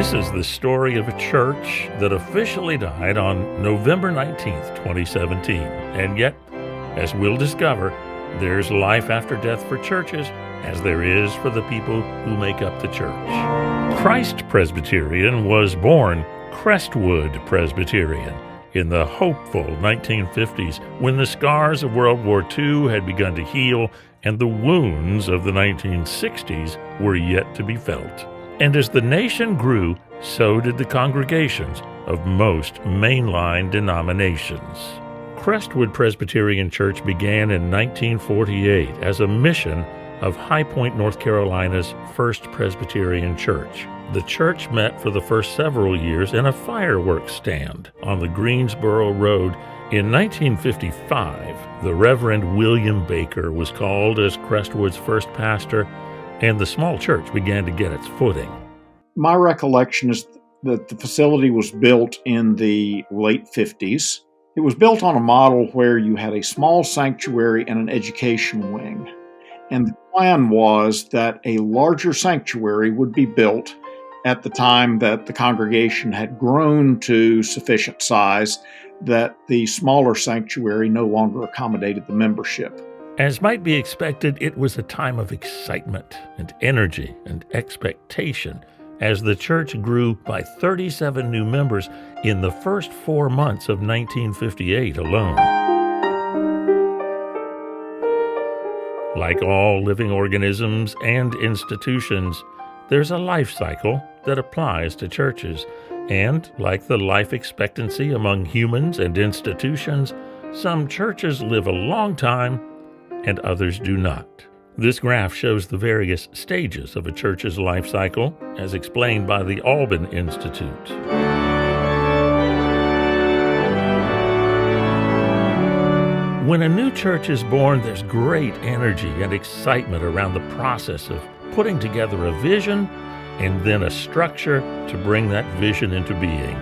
This is the story of a church that officially died on November 19th, 2017. And yet, as we'll discover, there's life after death for churches as there is for the people who make up the church. Christ Presbyterian was born Crestwood Presbyterian in the hopeful 1950s when the scars of World War II had begun to heal and the wounds of the 1960s were yet to be felt. And as the nation grew, so did the congregations of most mainline denominations. Crestwood Presbyterian Church began in 1948 as a mission of High Point, North Carolina's First Presbyterian Church. The church met for the first several years in a fireworks stand on the Greensboro Road. In 1955, the Reverend William Baker was called as Crestwood's first pastor, and the small church began to get its footing. My recollection is that the facility was built in the late 50s. It was built on a model where you had a small sanctuary and an education wing. And the plan was that a larger sanctuary would be built at the time that the congregation had grown to sufficient size that the smaller sanctuary no longer accommodated the membership. As might be expected, it was a time of excitement and energy and expectation as the church grew by 37 new members in the first 4 months of 1958 alone. Like all living organisms and institutions, there's a life cycle that applies to churches. And like the life expectancy among humans and institutions, some churches live a long time and others do not. This graph shows the various stages of a church's life cycle, as explained by the Alban Institute. When a new church is born, there's great energy and excitement around the process of putting together a vision and then a structure to bring that vision into being.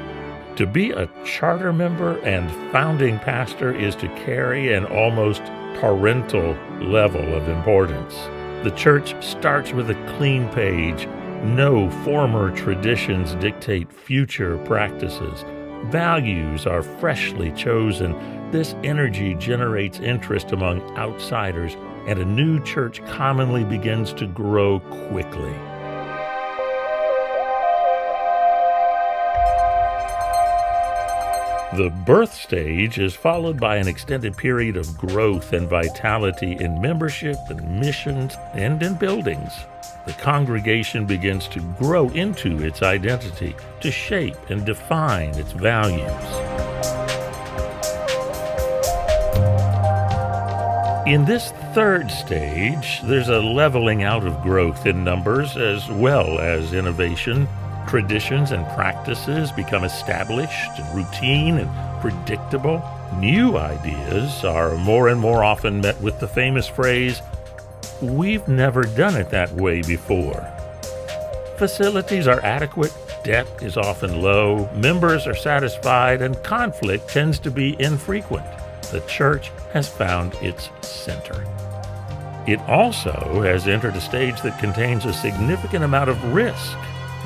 To be a charter member and founding pastor is to carry an almost parental level of importance. The church starts with a clean page. No former traditions dictate future practices. Values are freshly chosen. This energy generates interest among outsiders, and a new church commonly begins to grow quickly. The birth stage is followed by an extended period of growth and vitality in membership and missions and in buildings. The congregation begins to grow into its identity, to shape and define its values. In this third stage, there's a leveling out of growth in numbers as well as innovation. Traditions and practices become established and routine and predictable. New ideas are more and more often met with the famous phrase, "We've never done it that way before." Facilities are adequate, debt is often low, members are satisfied, and conflict tends to be infrequent. The church has found its center. It also has entered a stage that contains a significant amount of risk,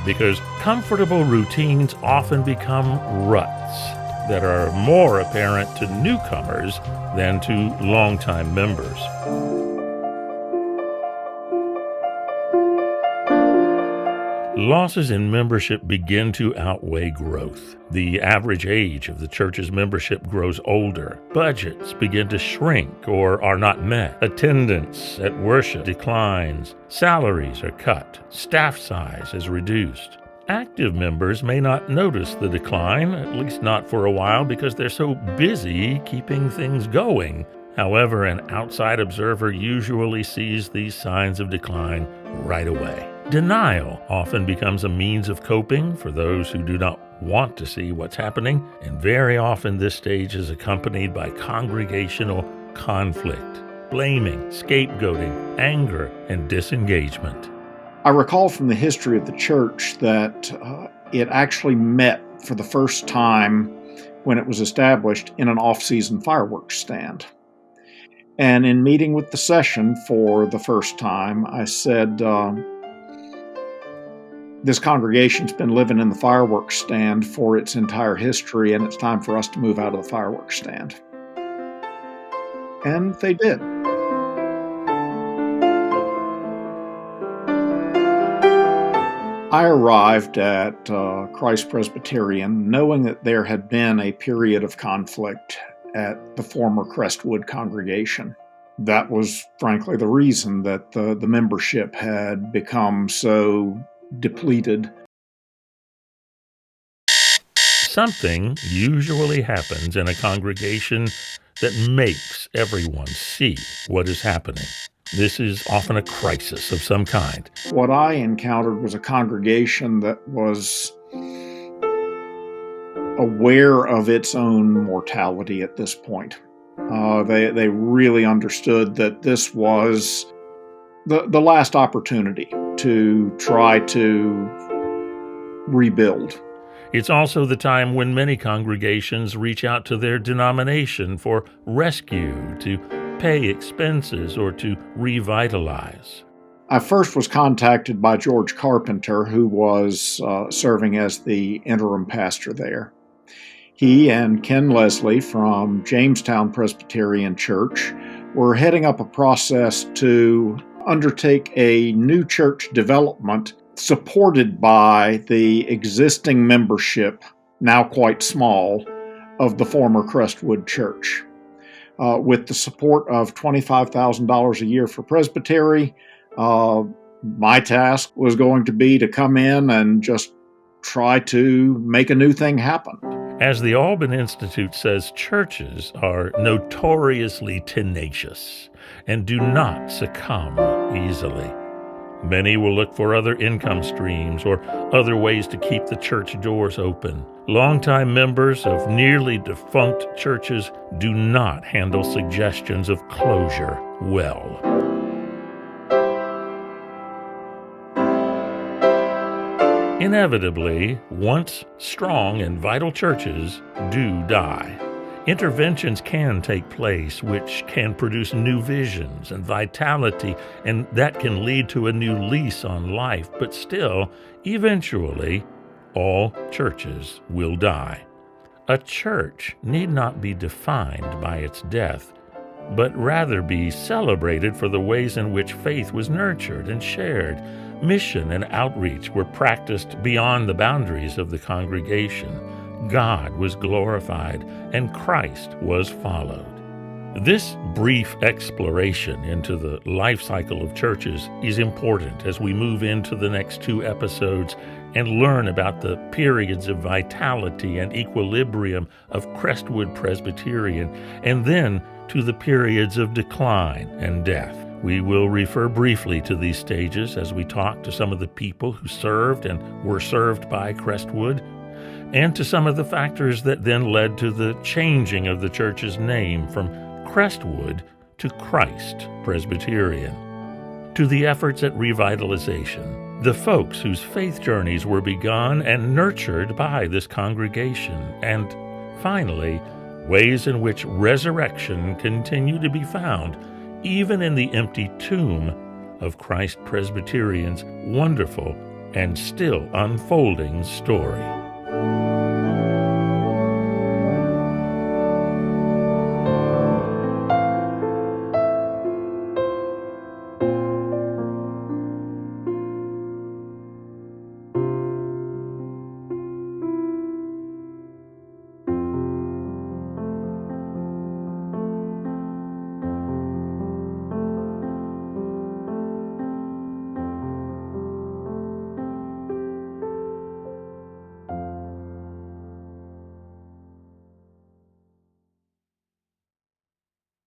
because comfortable routines often become ruts that are more apparent to newcomers than to longtime members. Losses in membership begin to outweigh growth. The average age of the church's membership grows older. Budgets begin to shrink or are not met. Attendance at worship declines. Salaries are cut. Staff size is reduced. Active members may not notice the decline, at least not for a while, because they're so busy keeping things going. However, an outside observer usually sees these signs of decline right away. Denial often becomes a means of coping for those who do not want to see what's happening, and very often this stage is accompanied by congregational conflict, blaming, scapegoating, anger, and disengagement. I recall from the history of the church that it actually met for the first time when it was established in an off-season fireworks stand. And in meeting with the session for the first time, I said, This congregation's been living in the fireworks stand for its entire history, and it's time for us to move out of the fireworks stand. And they did. I arrived at Christ Presbyterian knowing that there had been a period of conflict at the former Crestwood congregation. That was, frankly, the reason that the membership had become so depleted. Something usually happens in a congregation that makes everyone see what is happening. This is often a crisis of some kind. What I encountered was a congregation that was aware of its own mortality at this point. They really understood that this was the last opportunity to try to rebuild. It's also the time when many congregations reach out to their denomination for rescue, to pay expenses, or to revitalize. I first was contacted by George Carpenter, who was serving as the interim pastor there. He and Ken Leslie from Jamestown Presbyterian Church were heading up a process to undertake a new church development supported by the existing membership, now quite small, of the former Crestwood Church. With the support of $25,000 a year for presbytery, my task was going to be to come in and just try to make a new thing happen. As the Alban Institute says, churches are notoriously tenacious and do not succumb easily. Many will look for other income streams or other ways to keep the church doors open. Longtime members of nearly defunct churches do not handle suggestions of closure well. Inevitably, once strong and vital churches do die. Interventions can take place which can produce new visions and vitality, and that can lead to a new lease on life. But still, eventually, all churches will die. A church need not be defined by its death, but rather be celebrated for the ways in which faith was nurtured and shared. Mission and outreach were practiced beyond the boundaries of the congregation. God was glorified, and Christ was followed. This brief exploration into the life cycle of churches is important as we move into the next 2 episodes and learn about the periods of vitality and equilibrium of Crestwood Presbyterian, and then to the periods of decline and death. We will refer briefly to these stages as we talk to some of the people who served and were served by Crestwood, and to some of the factors that then led to the changing of the church's name from Crestwood to Christ Presbyterian, to the efforts at revitalization, the folks whose faith journeys were begun and nurtured by this congregation, and finally, ways in which resurrection continued to be found even in the empty tomb of Christ Presbyterian's wonderful and still unfolding story.